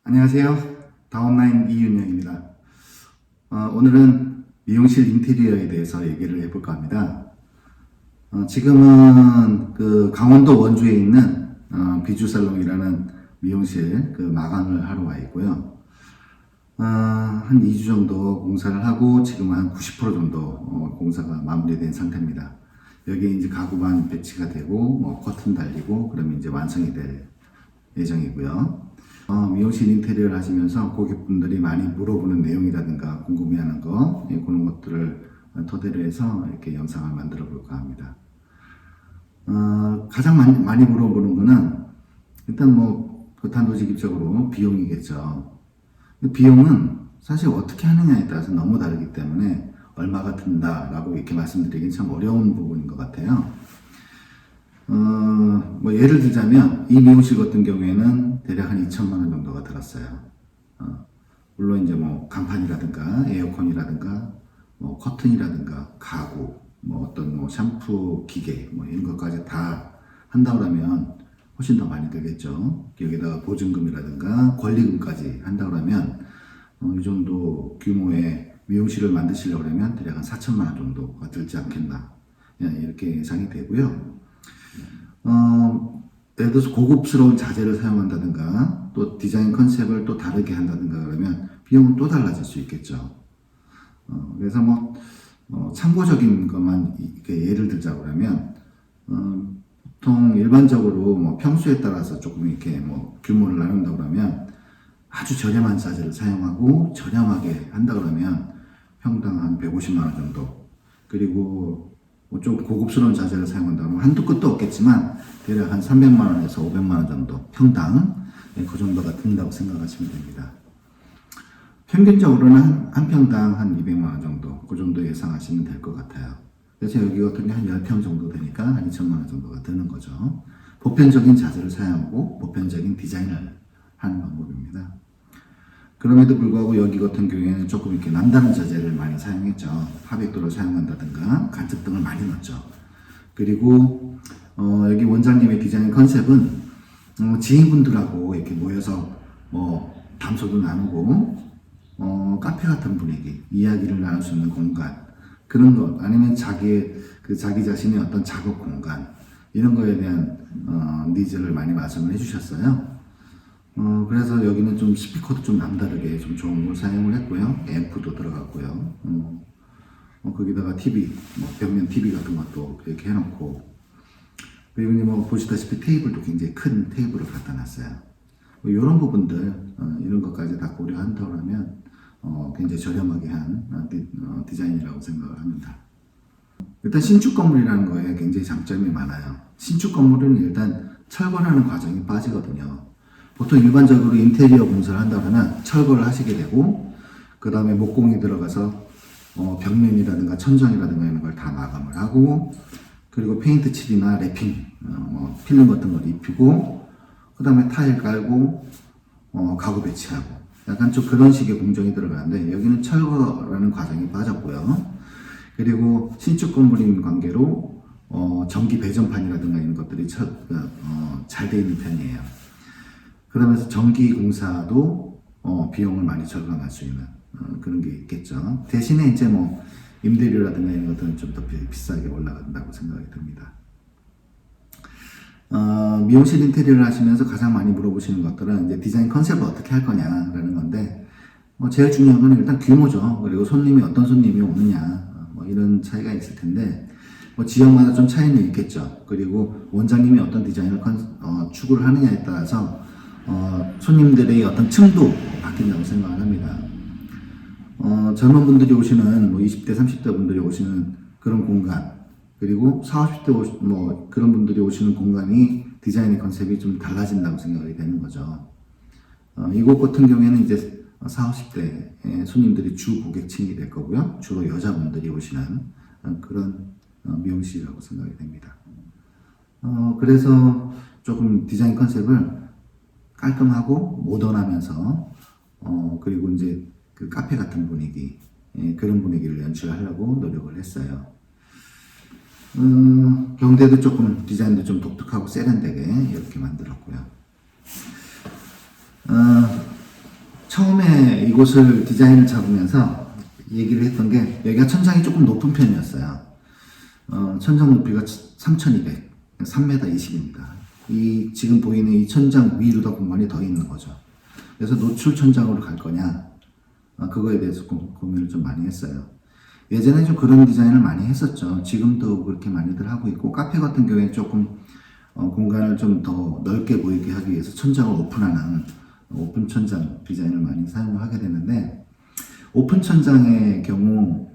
안녕하세요. 다운라인 이윤영입니다. 오늘은 미용실 인테리어에 대해서 얘기를 해볼까 합니다. 지금은 그 강원도 원주에 있는 비주살롱이라는 미용실 그 마감을 하러 와 있고요. 한 2주 정도 공사를 하고 지금은 한 90% 정도 공사가 마무리된 상태입니다. 여기에 이제 가구만 배치가 되고 뭐 커튼 달리고 그러면 이제 완성이 될 예정이고요. 미용실 인테리어를 하시면서 고객분들이 많이 물어보는 내용이라든가 궁금해하는 거 그런 것들을 토대로 해서 이렇게 영상을 만들어 볼까 합니다. 가장 많이 물어보는 거는 일단 뭐 단도직입적으로 비용이겠죠. 비용은 사실 어떻게 하느냐에 따라서 너무 다르기 때문에 얼마가 든다라고 이렇게 말씀드리긴 참 어려운 부분인 것 같아요. 뭐 예를 들자면 이 미용실 같은 경우에는 대략 한 2천만 원 정도가 들었어요. 물론 이제 뭐 간판이라든가 에어컨이라든가 뭐 커튼이라든가 가구 뭐 어떤 뭐 샴푸 기계 뭐 이런 것까지 다 한다고 하면 훨씬 더 많이 들겠죠. 여기다가 보증금이라든가 권리금까지 한다고 하면 이 정도 규모의 미용실을 만드시려고 하면 대략 한 4천만 원 정도가 들지 않겠나 이렇게 예상이 되고요. 예를 들어서 고급스러운 자재를 사용한다든가 또 디자인 컨셉을 또 다르게 한다든가 그러면 비용은 또 달라질 수 있겠죠. 그래서 뭐 참고적인 것만 이렇게 예를 들자고 그러면 보통 일반적으로 뭐 평수에 따라서 조금 이렇게 뭐 규모를 나눈다 그러면 아주 저렴한 자재를 사용하고 저렴하게 한다 그러면 평당 한 150만 원 정도, 그리고 뭐 좀 고급스러운 자재를 사용한다면 한두 끝도 없겠지만 대략 한 300만 원에서 500만 원 정도 평당 그 정도가 든다고 생각하시면 됩니다. 평균적으로는 한 평당 한 200만 원 정도 그 정도 예상하시면 될 것 같아요. 그래서 여기 같은 게 한 10평 정도 되니까 한 2천만 원 정도가 드는 거죠. 보편적인 자재를 사용하고 보편적인 디자인을 하는 방법입니다. 그럼에도 불구하고 여기 같은 경우에는 조금 이렇게 남다른 자재를 많이 사용했죠. 하백도를 사용한다든가 간접 등을 많이 넣었죠. 그리고 여기 원장님의 디자인 컨셉은 지인분들하고 이렇게 모여서 뭐 담소도 나누고 카페 같은 분위기, 이야기를 나눌 수 있는 공간 그런 것, 아니면 자기 자신의 어떤 작업 공간 이런 거에 대한 니즈를 많이 말씀을 해주셨어요. 그래서 여기는 좀 스피커도 좀 남다르게 좀 좋은 걸 사용을 했고요. 앰프도 들어갔고요. 거기다가 TV, 뭐 벽면 TV 같은 것도 이렇게 해놓고, 그리고 뭐 보시다시피 테이블도 굉장히 큰 테이블을 갖다 놨어요. 뭐 이런 부분들, 이런 것까지 다 고려한다고 하면 굉장히 저렴하게 한 디자인이라고 생각을 합니다. 일단 신축 건물이라는 거에 굉장히 장점이 많아요. 신축 건물은 일단 철거하는 과정이 빠지거든요. 보통 일반적으로 인테리어 공사를 한다면 철거를 하시게 되고, 그 다음에 목공이 들어가서 벽면이라든가 천정이라든가 이런 걸 다 마감을 하고, 그리고 페인트 칠이나 랩핑, 필름 같은 걸 입히고, 그 다음에 타일 깔고, 가구 배치하고, 약간 좀 그런 식의 공정이 들어가는데, 여기는 철거라는 과정이 빠졌고요. 그리고 신축 건물인 관계로 전기 배전판이라든가 이런 것들이 잘 돼 있는 편이에요. 그러면서 전기 공사도 비용을 많이 절감할 수 있는 그런 게 있겠죠. 대신에 이제 뭐 임대료라든가 이런 것들은 좀 더 비싸게 올라간다고 생각이 듭니다. 미용실 인테리어를 하시면서 가장 많이 물어보시는 것들은 이제 디자인 컨셉을 어떻게 할 거냐라는 건데, 제일 중요한 건 일단 규모죠. 그리고 손님이 어떤 손님이 오느냐, 뭐 이런 차이가 있을 텐데, 뭐 지역마다 좀 차이는 있겠죠. 그리고 원장님이 어떤 디자인을 추구를 하느냐에 따라서 손님들의 어떤 층도 바뀐다고 생각을 합니다. 젊은 분들이 오시는 뭐 20대, 30대 분들이 오시는 그런 공간, 그리고 40, 50대 뭐 그런 분들이 오시는 공간이 디자인의 컨셉이 좀 달라진다고 생각이 되는 거죠. 이곳 같은 경우에는 이제 40, 50대 손님들이 주 고객층이 될 거고요. 주로 여자분들이 오시는 그런 미용실이라고 생각이 됩니다. 그래서 조금 디자인 컨셉을 깔끔하고 모던하면서 그리고 이제 그 카페 같은 분위기, 그런 분위기를 연출하려고 노력을 했어요. 경대도 조금 디자인도 좀 독특하고 세련되게 이렇게 만들었고요. 처음에 이곳을 디자인을 잡으면서 얘기를 했던 게 여기가 천장이 조금 높은 편이었어요. 천장 높이가 3200, 3m 20입니다. 이 지금 보이는 이 천장 위로도 공간이 더 있는 거죠. 그래서 노출 천장으로 갈 거냐, 그거에 대해서 고민을 좀 많이 했어요. 예전에 좀 그런 디자인을 많이 했었죠. 지금도 그렇게 많이들 하고 있고, 카페 같은 경우에 조금 공간을 좀 더 넓게 보이게 하기 위해서 천장을 오픈하는 오픈 천장 디자인을 많이 사용을 하게 되는데, 오픈 천장의 경우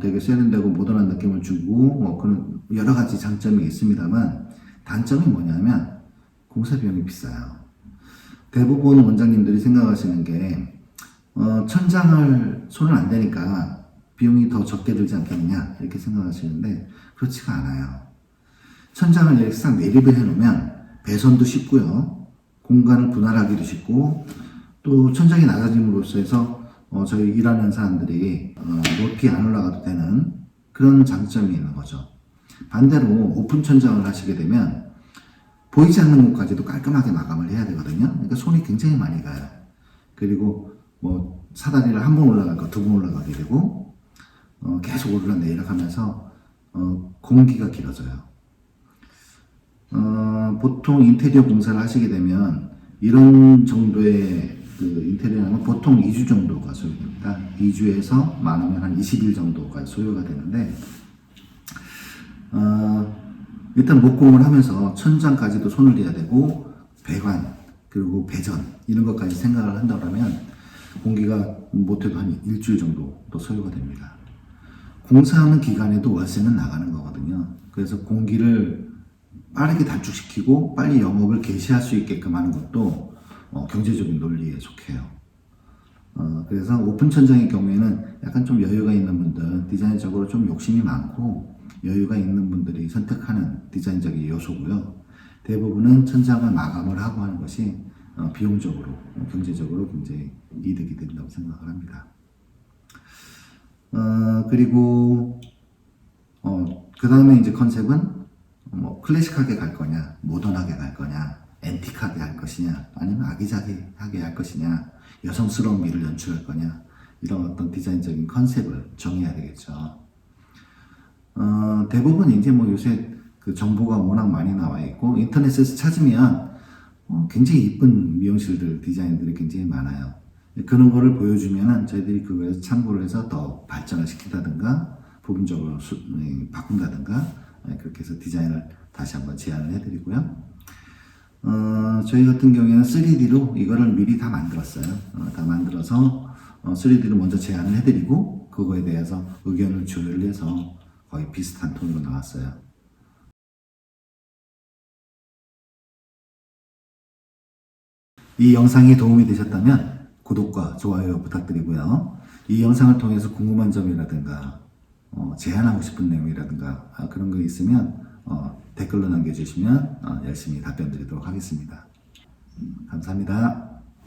되게 세련되고 모던한 느낌을 주고 그런 여러 가지 장점이 있습니다만, 단점이 뭐냐면 공사 비용이 비싸요. 대부분 원장님들이 생각하시는 게 천장을 손을 안 대니까 비용이 더 적게 들지 않겠느냐 이렇게 생각하시는데, 그렇지가 않아요. 천장을 이렇게 싹 매립을 해놓으면 배선도 쉽고요, 공간을 분할하기도 쉽고, 또 천장이 낮아짐으로써 해서 저희 일하는 사람들이 높이 안 올라가도 되는 그런 장점이 있는 거죠. 반대로 오픈 천장을 하시게 되면 보이지 않는 곳까지도 깔끔하게 마감을 해야 되거든요. 그러니까 손이 굉장히 많이 가요. 그리고 뭐 사다리를 한 번 올라갈까 두 번 올라가게 되고 계속 오르락내리락 하면서 공기가 길어져요. 보통 인테리어 공사를 하시게 되면 이런 정도의 그 인테리어는 보통 2주 정도가 소요됩니다. 2주에서 많으면 한 20일 정도가 소요가 되는데, 일단 목공을 하면서 천장까지도 손을 대야 되고, 배관 그리고 배전 이런 것까지 생각을 한다면 공기가 못해도 한 일주일 정도 또 소요가 됩니다. 공사하는 기간에도 월세는 나가는 거거든요. 그래서 공기를 빠르게 단축시키고 빨리 영업을 개시할 수 있게끔 하는 것도 경제적인 논리에 속해요. 그래서 오픈 천장의 경우에는 약간 좀 여유가 있는 분들, 디자인적으로 좀 욕심이 많고 여유가 있는 분들이 선택하는 디자인적인 요소고요. 대부분은 천장을 마감을 하고 하는 것이 비용적으로, 경제적으로 굉장히 이득이 된다고 생각을 합니다. 그리고 그 다음에 이제 컨셉은 뭐 클래식하게 갈 거냐, 모던하게 갈 거냐, 앤틱하게 할 것이냐, 아니면 아기자기하게 할 것이냐, 여성스러운 미를 연출할 거냐, 이런 어떤 디자인적인 컨셉을 정해야 되겠죠. 대부분 이제 뭐 요새 그 정보가 워낙 많이 나와 있고 인터넷에서 찾으면 굉장히 이쁜 미용실들 디자인들이 굉장히 많아요. 그런 거를 보여주면은 저희들이 그거에서 참고를 해서 더 발전을 시킨다든가 부분적으로 바꾼다든가 그렇게 해서 디자인을 다시 한번 제안을 해드리고요. 저희 같은 경우에는 3D로 이거를 미리 다 만들었어요. 다 만들어서 3D로 먼저 제안을 해드리고 그거에 대해서 의견을 조율해서 거의 비슷한 톤으로 나왔어요. 이 영상이 도움이 되셨다면 구독과 좋아요 부탁드리고요. 이 영상을 통해서 궁금한 점이라든가 제안하고 싶은 내용이라든가 그런 거 있으면 댓글로 남겨주시면 열심히 답변 드리도록 하겠습니다. 감사합니다.